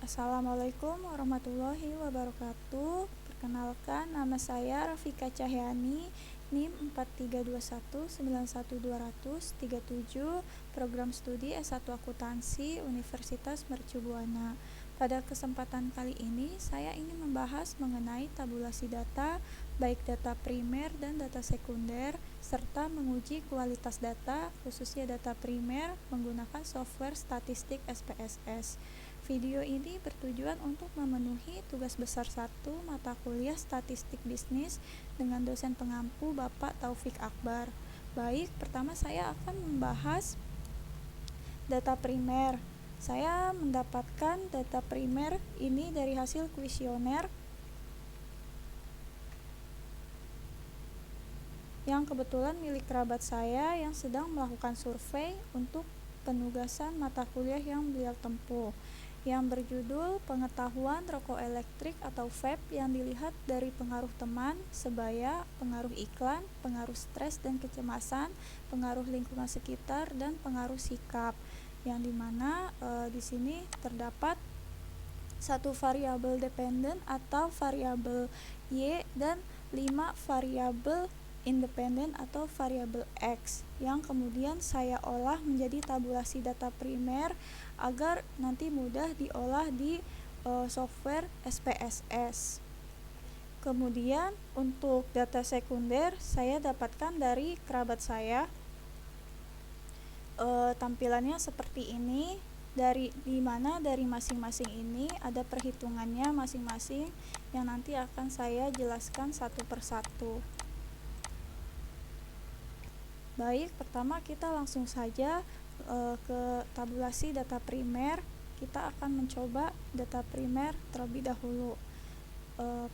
Assalamualaikum warahmatullahi wabarakatuh. Perkenalkan, nama saya Rafika Cahyani, NIM 4321912037, Program Studi S1 Akuntansi Universitas Mercu Buana. Pada kesempatan kali ini, saya ingin membahas mengenai tabulasi data, baik data primer dan data sekunder, serta menguji kualitas data, khususnya data primer, menggunakan software statistik SPSS. Video ini bertujuan untuk memenuhi tugas besar 1 mata kuliah Statistik Bisnis dengan dosen pengampu Bapak Taufik Akbar. Baik, pertama saya akan membahas data primer. Saya mendapatkan data primer ini dari hasil kuesioner yang kebetulan milik kerabat saya yang sedang melakukan survei untuk penugasan mata kuliah yang beliau tempuh, yang berjudul Pengetahuan Rokok Elektrik atau vape yang dilihat dari pengaruh teman, sebaya, pengaruh iklan, pengaruh stres dan kecemasan, pengaruh lingkungan sekitar, dan pengaruh sikap. Yang dimana di sini terdapat satu variabel dependen atau variabel Y dan 5 variabel independen atau variabel X yang kemudian saya olah menjadi tabulasi data primer agar nanti mudah diolah di software SPSS. Kemudian untuk data sekunder saya dapatkan dari kerabat saya. Tampilannya seperti ini, di mana dari masing-masing ini ada perhitungannya masing-masing yang nanti akan saya jelaskan satu persatu. Baik, pertama kita langsung saja ke tabulasi data primer. Kita akan mencoba data primer terlebih dahulu.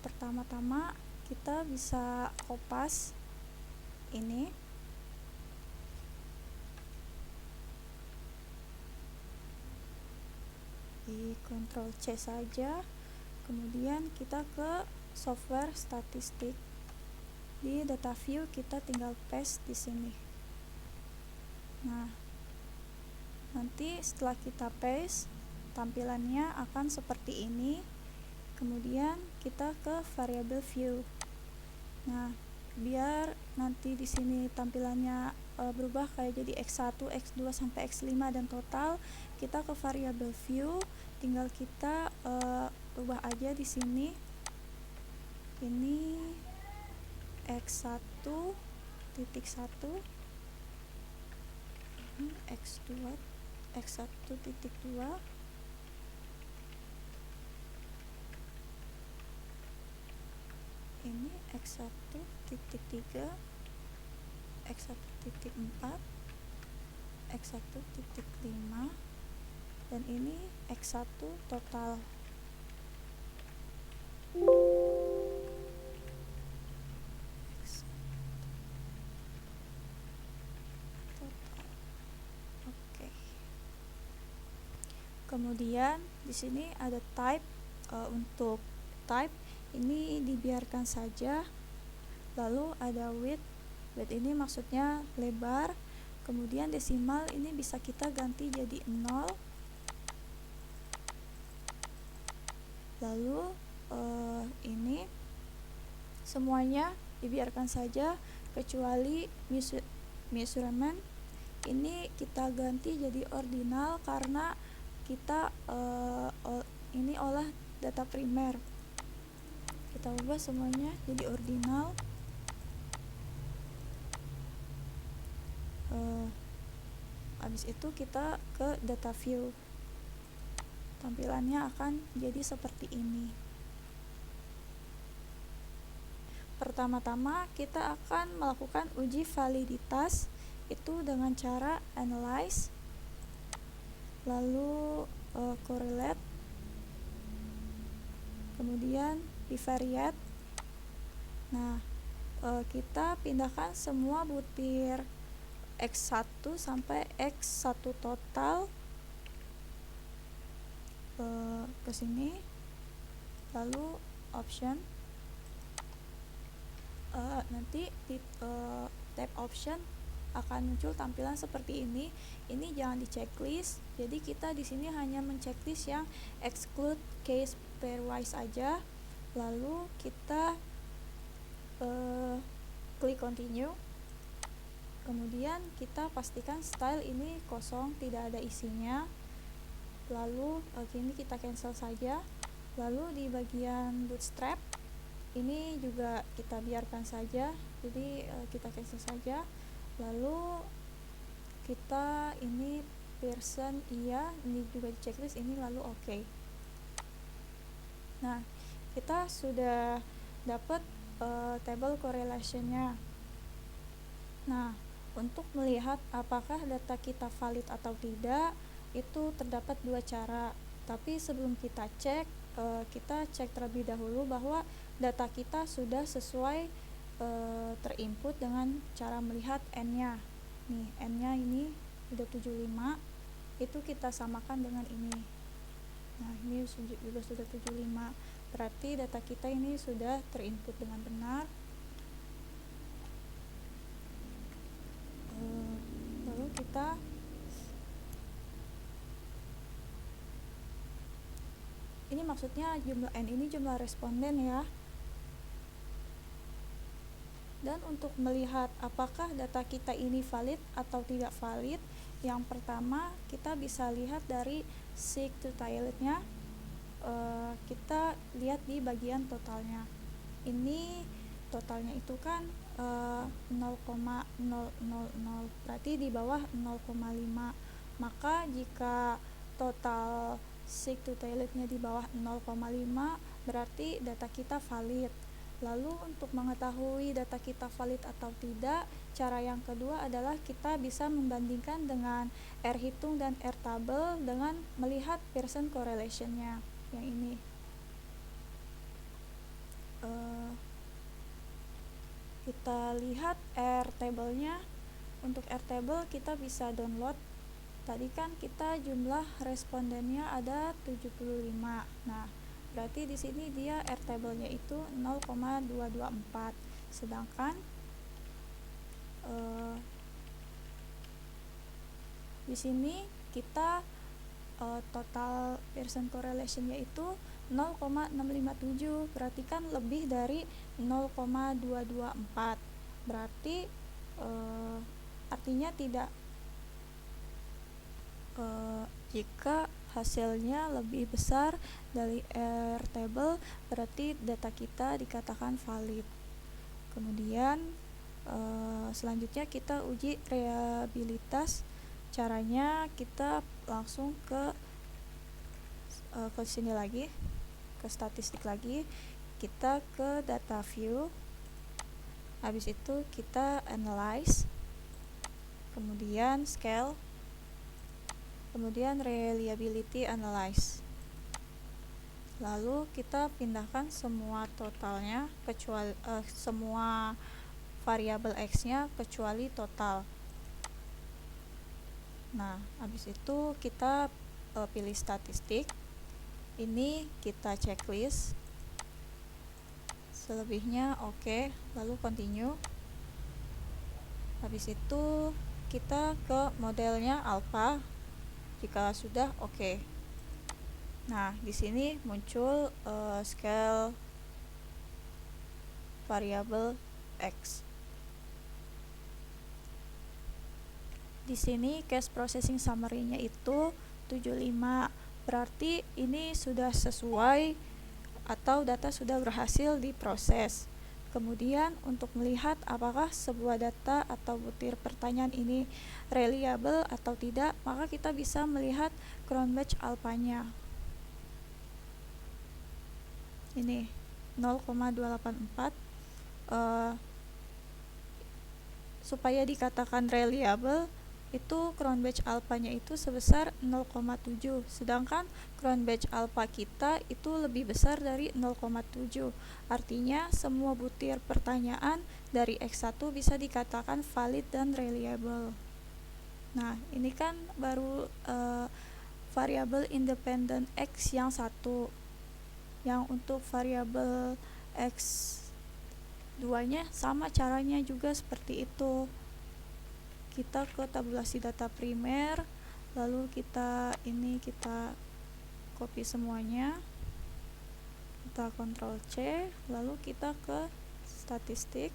Pertama-tama kita bisa kopas ini. Di Ctrl C saja. Kemudian kita ke software statistik. Di data view kita tinggal paste di sini. Nah, nanti setelah kita paste, tampilannya akan seperti ini. Kemudian kita ke variabel view. Nah, biar nanti di sini tampilannya berubah kayak jadi X1, X2 sampai X5 dan total, kita ke variabel view, tinggal kita ubah aja di sini. Ini X1 titik 1, X2 X1 titik 2, ini X1 titik 3, X1 titik 4, X1 titik 5, dan ini X1 total. Kemudian di sini ada type. Untuk type ini dibiarkan saja. Lalu ada width. Width ini maksudnya lebar. Kemudian desimal ini bisa kita ganti jadi 0. Lalu ini semuanya dibiarkan saja kecuali measurement. Ini kita ganti jadi ordinal karena kita ini olah data primer. Kita ubah semuanya jadi ordinal. Habis itu kita ke data view. Tampilannya akan jadi seperti ini. Pertama-tama kita akan melakukan uji validitas itu dengan cara analyze, lalu correlate, kemudian bivariate. Nah, kita pindahkan semua butir X1 sampai X1 total ke sini, lalu option. Nanti di tab option akan muncul tampilan seperti ini. Ini jangan di checklist. Jadi kita di sini hanya men-checklist yang exclude case pairwise aja. Lalu kita klik continue. Kemudian kita pastikan style ini kosong, tidak ada isinya. Lalu ini kita cancel saja. Lalu di bagian bootstrap ini juga kita biarkan saja, jadi kita cancel saja. Lalu kita ini person iya, ini juga di checklist, ini lalu oke. Nah, kita sudah dapat table correlation-nya. Nah, untuk melihat apakah data kita valid atau tidak, itu terdapat dua cara. Tapi sebelum kita cek terlebih dahulu bahwa data kita sudah sesuai terinput dengan cara melihat n-nya. Nih, n-nya ini udah 75, itu kita samakan dengan ini. Nah, ini juga sudah 75. Berarti data kita ini sudah terinput dengan benar. Lalu kita ini maksudnya jumlah n ini jumlah responden ya. Dan untuk melihat apakah data kita ini valid atau tidak valid, yang pertama kita bisa lihat dari seek to toiletnya. Kita lihat di bagian totalnya. Ini totalnya itu kan 0,000, berarti di bawah 0,5. Maka jika total seek to toiletnya di bawah 0,5, berarti data kita valid. Lalu untuk mengetahui data kita valid atau tidak, cara yang kedua adalah kita bisa membandingkan dengan R hitung dan R tabel dengan melihat Pearson correlation-nya yang ini. Kita lihat R table-nya. Untuk R table kita bisa download. Tadi kan kita jumlah respondennya ada 75. Nah, berarti di sini dia R table-nya itu 0,224. Sedangkan di sini kita total Pearson correlation-nya itu 0,657, berarti kan lebih dari 0,224. Berarti artinya tidak, jika hasilnya lebih besar dari R table, berarti data kita dikatakan valid. Kemudian selanjutnya kita uji reliabilitas. Caranya kita langsung ke sini lagi, ke statistik lagi, kita ke data view, habis itu kita analyze, kemudian scale, kemudian reliability analyze. Lalu kita pindahkan semua totalnya kecuali semua variabel x-nya kecuali total. Nah, habis itu kita pilih statistik. Ini kita checklist. Selebihnya oke, lalu continue. Habis itu kita ke modelnya alpha. Jika sudah oke. Nah, di sini muncul scale variabel x. Di sini case processing summary-nya itu 75. Berarti ini sudah sesuai atau data sudah berhasil diproses. Kemudian untuk melihat apakah sebuah data atau butir pertanyaan ini reliable atau tidak, maka kita bisa melihat Cronbach alpha-nya. Ini 0,284. Supaya dikatakan reliable, itu Cronbach alpha-nya itu sebesar 0,7, sedangkan Cronbach alpha kita itu lebih besar dari 0,7. Artinya semua butir pertanyaan dari X1 bisa dikatakan valid dan reliable. Nah, ini kan baru variabel independent X yang satu. Yang untuk variabel X2-nya sama caranya juga seperti itu. kita ke tabulasi data primer, lalu kita copy semuanya, kita Ctrl C, lalu kita ke statistik.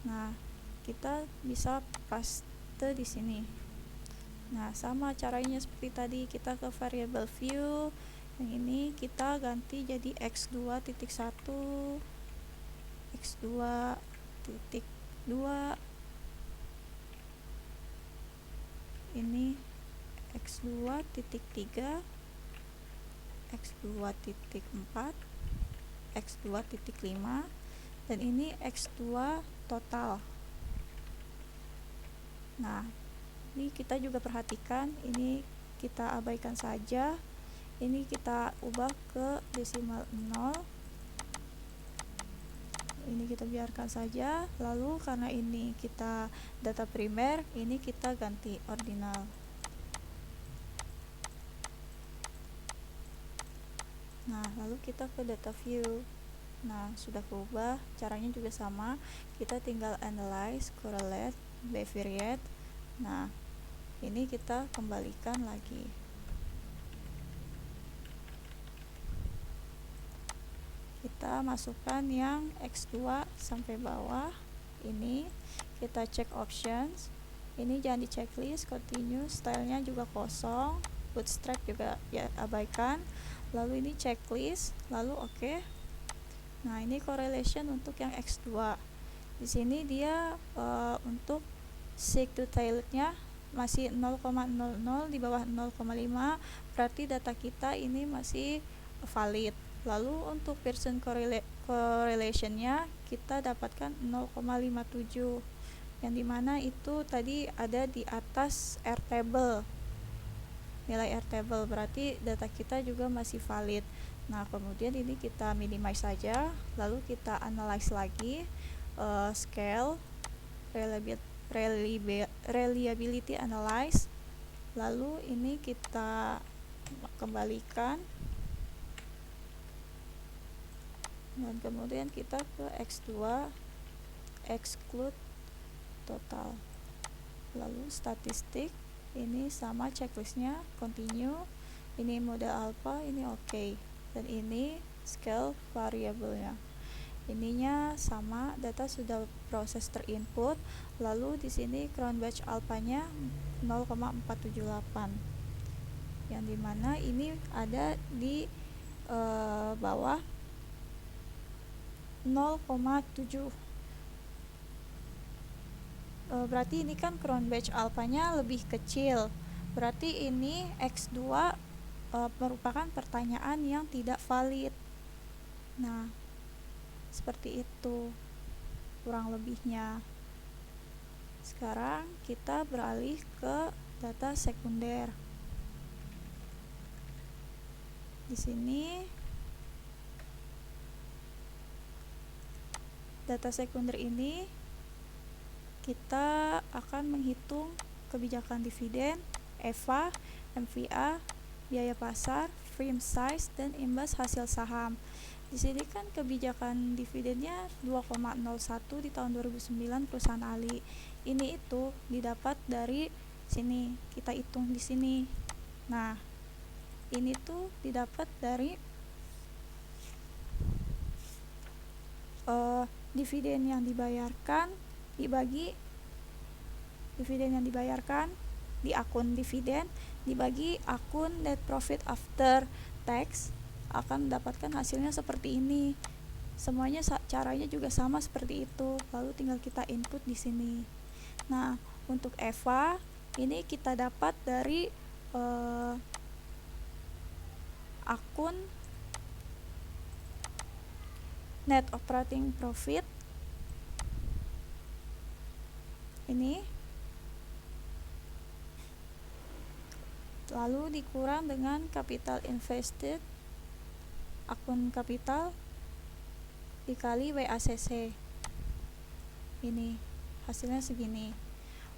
Nah, kita bisa paste di sini. Nah, sama caranya seperti tadi, kita ke variable view. Yang ini kita ganti jadi x2.1, x2.2, ini x2.3, x2.4, x2.5, dan ini x2 total. Nah, ini kita juga perhatikan, ini kita abaikan saja, ini kita ubah ke desimal 0, ini kita biarkan saja. Lalu karena ini kita data primer, ini kita ganti ordinal. Nah, lalu kita ke data view. Nah, sudah keubah, caranya juga sama, kita tinggal analyze, correlate, bivariate. Nah, ini kita kembalikan lagi. Kita masukkan yang x2 sampai bawah. Ini kita cek options, ini jangan di checklist, continue, stylenya juga kosong, bootstrap juga ya abaikan, lalu ini checklist, lalu oke. Nah, ini correlation untuk yang x2. Di sini dia untuk seek to tailnya masih 0,00 di bawah 0,5, berarti data kita ini masih valid. Lalu untuk Pearson correlationnya kita dapatkan 0,57, yang dimana itu tadi ada di atas Airtable, nilai Airtable, berarti data kita juga masih valid. Nah, kemudian ini kita minimize saja, lalu kita analyze lagi, scale, reliability analyze, lalu ini kita kembalikan, dan kemudian kita ke x2, exclude total, lalu statistik, ini sama checklistnya, continue, ini model alpha, ini oke, dan ini scale variabelnya, ininya sama, data sudah proses terinput, lalu di sini crown batch alphanya 0,478, yang dimana ini ada di bawah 0,7. Berarti ini kan crown batch alphanya lebih kecil, berarti ini x2 merupakan pertanyaan yang tidak valid. Nah, seperti itu kurang lebihnya. Sekarang kita beralih ke data sekunder. Di sini data sekunder ini kita akan menghitung kebijakan dividen, EVA, MVA, biaya pasar, frame size, dan imbas hasil saham. Di sini kan kebijakan dividennya 2,01 di tahun 2009 perusahaan Ali. Ini itu didapat dari sini, kita hitung di sini. Nah, ini tuh didapat dari dividen yang dibayarkan dibagi dividen yang dibayarkan di akun dividen dibagi akun net profit after tax, akan mendapatkan hasilnya seperti ini. Semuanya caranya juga sama seperti itu, lalu tinggal kita input di sini. Nah, untuk EVA ini kita dapat dari akun net operating profit ini, lalu dikurang dengan capital invested, akun kapital dikali WACC, ini hasilnya segini.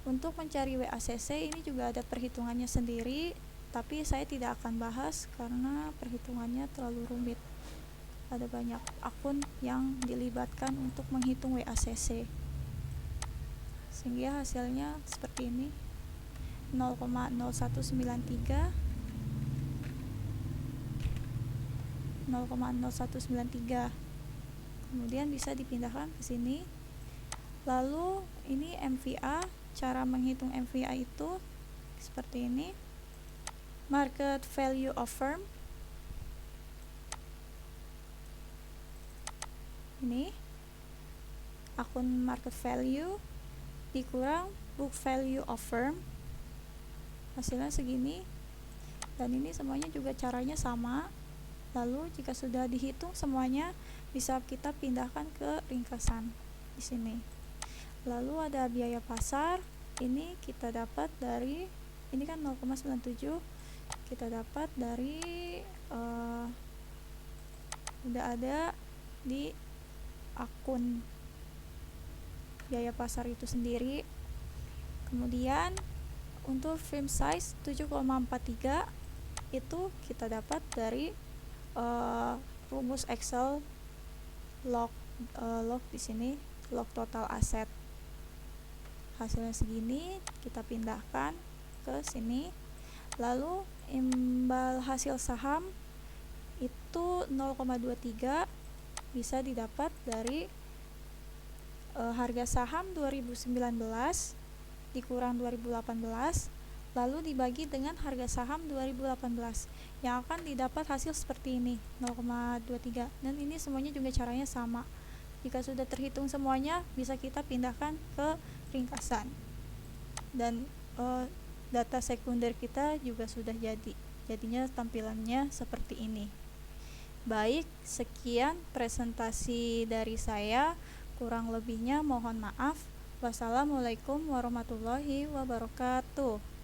Untuk mencari WACC ini juga ada perhitungannya sendiri, tapi saya tidak akan bahas karena perhitungannya terlalu rumit. Ada banyak akun yang dilibatkan untuk menghitung WACC. sehingga hasilnya seperti ini, 0,0193 0,0193. Kemudian bisa dipindahkan ke sini. Lalu ini MVA, cara menghitung MVA itu seperti ini. Market value of firm. Ini akun market value dikurang book value of firm. Hasilnya segini. Dan ini semuanya juga caranya sama. Lalu jika sudah dihitung semuanya, bisa kita pindahkan ke ringkasan di sini. Lalu ada biaya pasar, ini kita dapat dari, ini kan 0,97, kita dapat dari udah ada di akun biaya pasar itu sendiri. Kemudian untuk firm size 7,43 itu kita dapat dari rumus Excel log di sini, log total aset. Hasilnya segini, kita pindahkan ke sini. Lalu imbal hasil saham itu 0,23 bisa didapat dari harga saham 2019 dikurang 2018 lalu dibagi dengan harga saham 2018, yang akan didapat hasil seperti ini, 0,23. Dan ini semuanya juga caranya sama. Jika sudah terhitung semuanya, bisa kita pindahkan ke ringkasan. Dan data sekunder kita juga sudah jadinya tampilannya seperti ini. Baik, sekian presentasi dari saya. Kurang lebihnya mohon maaf. Wassalamualaikum warahmatullahi wabarakatuh.